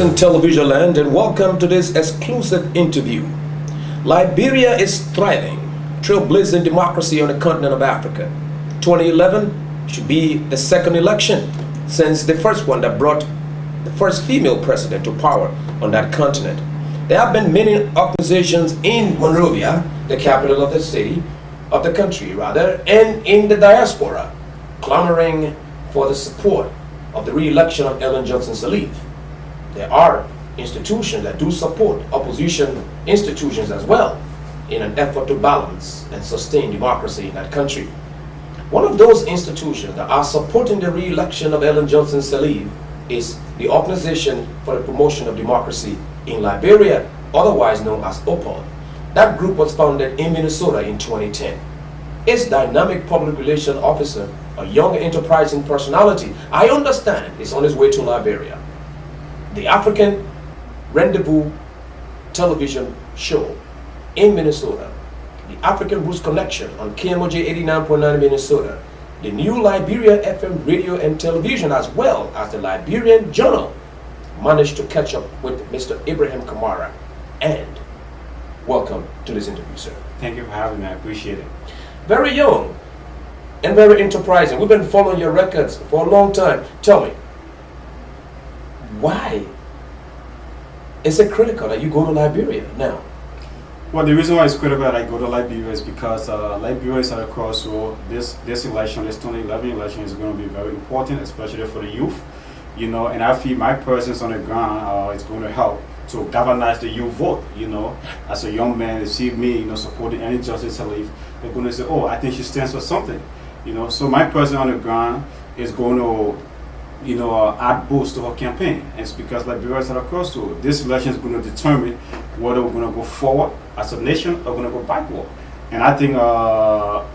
in television land, and welcome to this exclusive interview. Liberia is thriving, trailblazing democracy on the continent of Africa. 2011 should be the second election since the first one that brought the first female president to power on that continent. There have been many organizations in Monrovia, the capital of the city, of the country rather, and in the diaspora, clamoring for the support of the re-election of Ellen Johnson Sirleaf. There are institutions that do support opposition institutions as well in an effort to balance and sustain democracy in that country. One of those institutions that are supporting the re-election of Ellen Johnson Sirleaf is the Organization for the Promotion of Democracy in Liberia, otherwise known as opodl. That group was founded in Minnesota in 2010. Its dynamic public relations officer, a young enterprising personality, I understand, is on his way to Liberia. The African Rendezvous television show in Minnesota, the African Roots Connection on KMOJ 89.9 Minnesota, the new Liberia FM radio and television, as well as the Liberian Journal, managed to catch up with Mr. Ibrahim Kamara. And welcome to this interview, sir. Thank you for having me. I appreciate it. Very young and very enterprising. We've been following your records for a long time. Tell me, why is it critical that you go to Liberia now? Well, the reason why it's critical that I go to Liberia is because Liberia is at a crossroad. This election, this 2011 election, is going to be very important, especially for the youth. You know, and I feel my presence on the ground is going to help to galvanize the youth vote. You know, as a young man, they see me, supporting any Justice Sirleaf, they're going to say, "Oh, I think she stands for something." You know, so my presence on the ground is going to add boost to her campaign. And it's because Liberia is at a crossroad. This election is going to determine whether we're going to go forward as a nation or going to go backward. And I think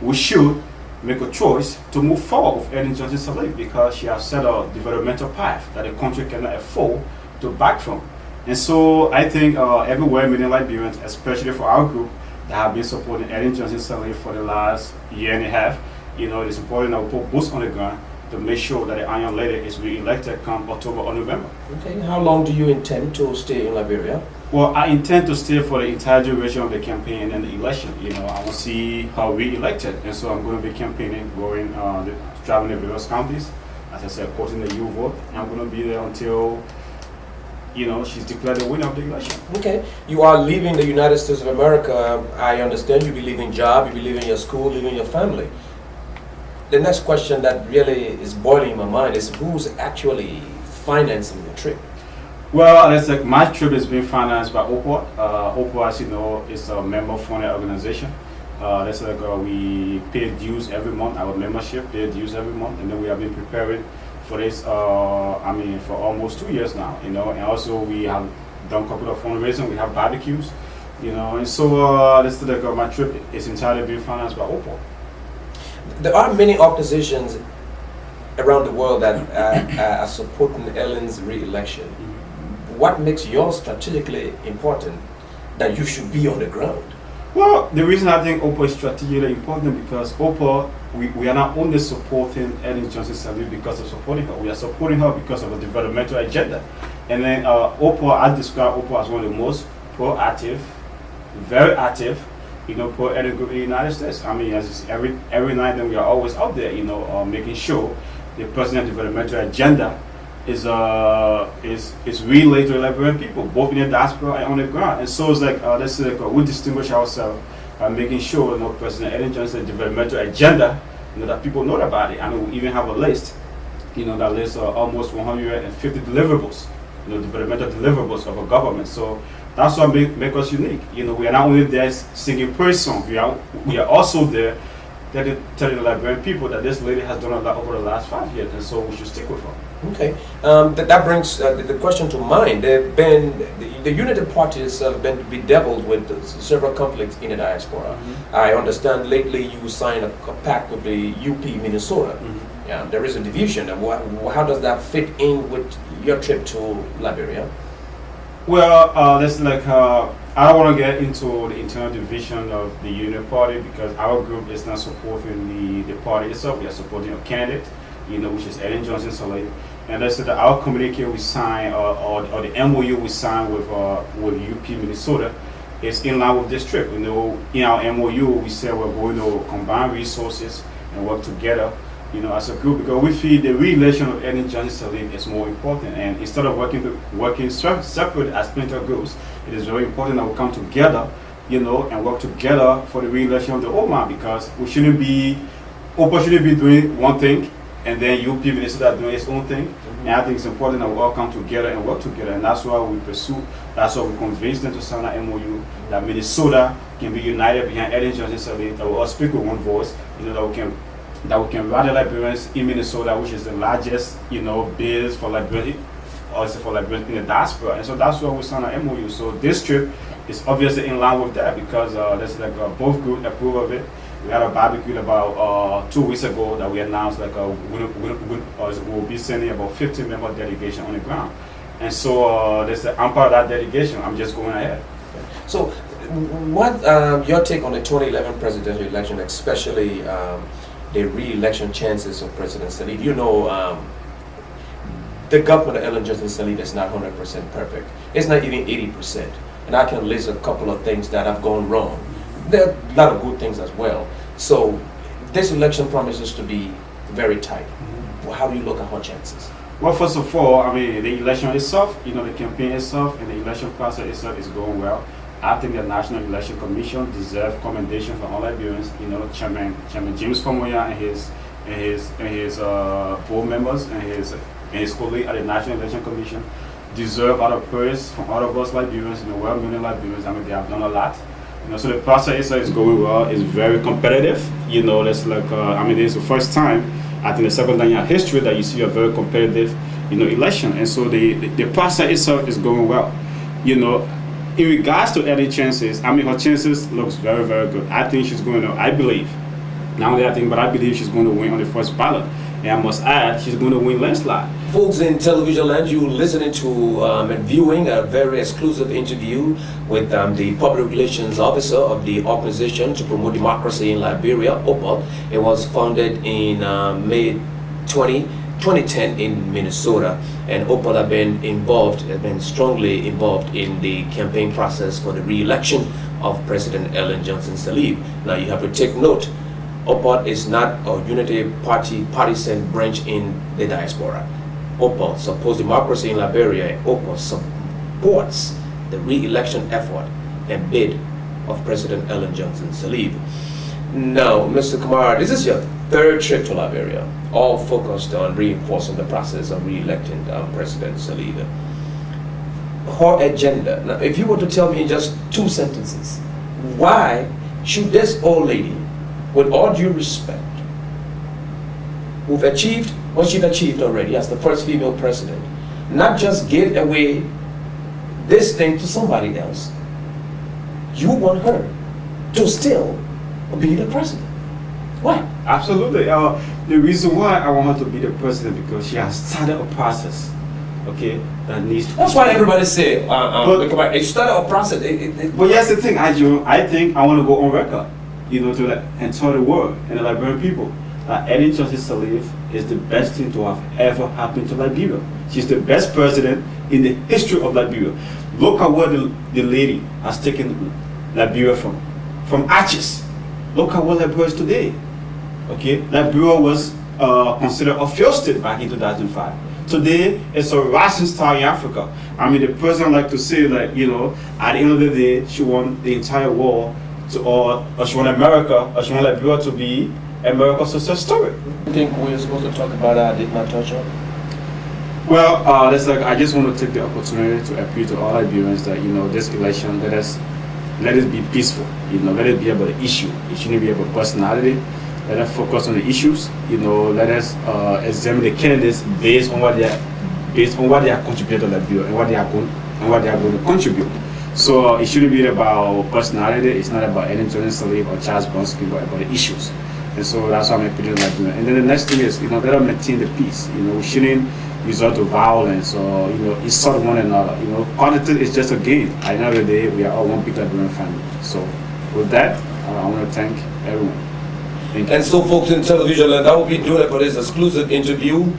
we should make a choice to move forward with Ellen Johnson Sirleaf because she has set a developmental path that the country cannot afford to back from. And so I think everywhere, many Liberians, especially for our group, that have been supporting Ellen Johnson Sirleaf for the last year and a half, it is important that we put boots on the ground to make sure that the Iron Lady is re-elected come October or November. Okay, how long do you intend to stay in Liberia? Well, I intend to stay for the entire duration of the campaign and the election. I want to see how we elected, and so I'm going to be campaigning, traveling the various counties, as I said, supporting the youth vote, and I'm going to be there until she's declared the winner of the election. Okay, you are leaving the United States of America. I understand you'll be leaving job, you'll be leaving your school, leaving your family. The next question that really is boiling in my mind is who's actually financing the trip? Well, my trip is being financed by opodl. opodl, as you know, is a member-funded organization. We pay dues every month. Our membership pay dues every month, and then we have been preparing for this. For almost 2 years now. And also we have done a couple of fundraising. We have barbecues, and so my trip is entirely being financed by opodl. There are many organizations around the world that are supporting Ellen's re-election. What makes yours strategically important that you should be on the ground? Well, the reason I think opodl is strategically important because opodl, we are not only supporting Ellen Johnson Sirleaf because of supporting her, we are supporting her because of a developmental agenda. And then opodl, I describe opodl as one of the most proactive, very active, pro-Ellen group in the United States. As every night, then we are always out there, making sure the president's developmental agenda is relayed to the Liberian people, both in the diaspora and on the ground. And so it's we distinguish ourselves by making sure President Ellen Johnson's developmental agenda, that people know about it. We even have a list, that lists almost 150 deliverables, developmental deliverables of a government. So that's what make us unique. We are not only there singing praise songs, we are also there telling the Liberian people that this lady has done a lot over the last 5 years, and so we should stick with her. Okay, that brings the question to mind. The United Parties have been bedeviled with several conflicts in the diaspora. Mm-hmm. I understand lately you signed a pact with the UP Minnesota. Mm-hmm. Yeah, there is a division. How does that fit in with your trip to Liberia? Well, I don't want to get into the internal division of the Union Party because our group is not supporting the party itself. We are supporting a candidate, which is Ellen Johnson Sirleaf. and that's that our communique we sign or the MOU we signed with UP Minnesota is in line with this trip. You know, in our MOU we said we're going to combine resources and work together, you know, as a group, because we feel the re-election of Ellen Johnson Sirleaf is more important. And instead of working separate as splinter groups, it is very important that we come together, you know, and work together for the re-election of the old man, because we shouldn't be doing one thing and then UP Minnesota doing its own thing. And I think it's important that we all come together and work together, and that's why we pursue, that's why we convince them to sign an MOU, that Minnesota can be united behind Ellen Johnson Sirleaf, that we all speak with one voice, you know, that we can rally Liberians in Minnesota, which is the largest, you know, base for Liberians, also for Liberians in the diaspora. And so that's why we signed an MOU. So this trip is obviously in line with that, because there's like both groups approve of it. We had a barbecue about 2 weeks ago that we announced like we'll be sending about 15-member delegation on the ground. And so I'm part of that delegation. I'm just going ahead. So what your take on the 2011 presidential election, especially the re-election chances of President Sirleaf? You know, the government of Ellen Johnson Sirleaf is not 100% perfect. It's not even 80%. And I can list a couple of things that have gone wrong. There are a lot of good things as well. So this election promises to be very tight. Well, how do you look at her chances? Well, first of all, I mean, the election itself, you know, the campaign itself and the election process itself is going well. I think the National Election Commission deserves commendation from all Liberians. You know, Chairman James Fomoya and his board members and his colleagues at the National Election Commission deserve a lot of praise from all of us Liberians, you know, well-meaning Liberians. I mean, they have done a lot. You know, so the process is going well. It's very competitive. You know, it's like I mean, it's the first time, I think, the second time in history that you see a very competitive, you know, election. And so the process itself is going well. You know, in regards to Ellie's chances, I mean, her chances looks very, very good. I think she's going to, I believe, not only I think, but I believe she's going to win on the first ballot. And I must add, she's going to win landslide. Folks in television land, you listening to and viewing a very exclusive interview with the public relations officer of the Organization to Promote Democracy in Liberia, OPOD. It was founded in May 2010 in Minnesota, and OPOD have been strongly involved in the campaign process for the re-election of President Ellen Johnson Sirleaf. Now you have to take note, OPOD is not a unity partisan branch in the diaspora. OPOD supports democracy in Liberia, and OPOD supports the re-election effort and bid of President Ellen Johnson Sirleaf. Now, Mr. Kumar, this is your third trip to Liberia, all focused on reinforcing the process of re-electing President Sirleaf. Her agenda. Now, if you were to tell me in just 2 sentences, why should this old lady, with all due respect, who've achieved what she's achieved already as the first female president, not just give away this thing to somebody else? You want her to still be the president. Why? Absolutely. The reason why I want her to be the president, because she has started a process, okay, that needs to. That's why everybody say, it started a process. But here's the thing, I think I want to go on record, you know, and tell the world and the Liberian people that Ellen Johnson Sirleaf is the best thing to have ever happened to Liberia. She's the best president in the history of Liberia. Look at where the lady has taken Liberia from ashes. Look at what Liberia is today. Okay, Liberia was considered a failed state back in 2005. Today, it's a rising star in Africa. I mean, the president like to say that, you know, at the end of the day, she won the entire war, or she won America, or she won Liberia to be America's success story. I think we're supposed to talk about that, did not touch on? Well, I just want to take the opportunity to appeal to all Liberians that, you know, this election, let it be peaceful. You know, let it be about the issue. It shouldn't be about personality. Let us focus on the issues. You know, let us examine the candidates based on what they are contributing to Liberia and what they are going to contribute. So it shouldn't be about personality. It's not about Ellen Johnson Sirleaf or Charles Bonsky, but about the issues. And so that's why I'm appealing to Liberia. And then the next thing is, you know, let us maintain the peace. You know, we shouldn't resort to violence or, you know, insult one another. You know, politics is just a game. At the end of the day, we are all one big Liberian family. So with that, I want to thank everyone. And so, folks in television land, I will be doing it for this exclusive interview.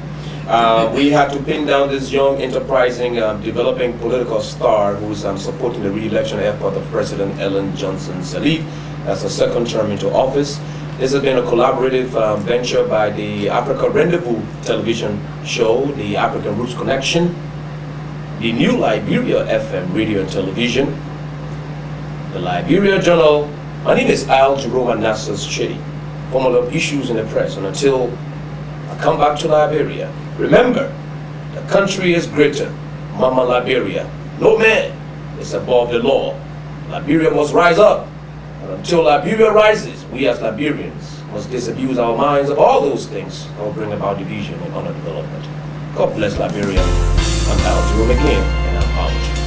We had to pin down this young, enterprising, developing political star who's supporting the re-election effort of President Ellen Johnson Sirleaf as a second term into office. This has been a collaborative venture by the Africa Rendezvous television show, the African Roots Connection, the New Liberia FM radio and television, the Liberia Journal. My name is Al Jerome Nassas Chedi, former of Issues in the Press. And until I come back to Liberia, remember, the country is greater, Mama Liberia. No man is above the law. Liberia must rise up. And until Liberia rises, we as Liberians must disabuse our minds of all those things that will bring about division and underdevelopment. God bless Liberia. I'm Al Jerome again, and I'm out.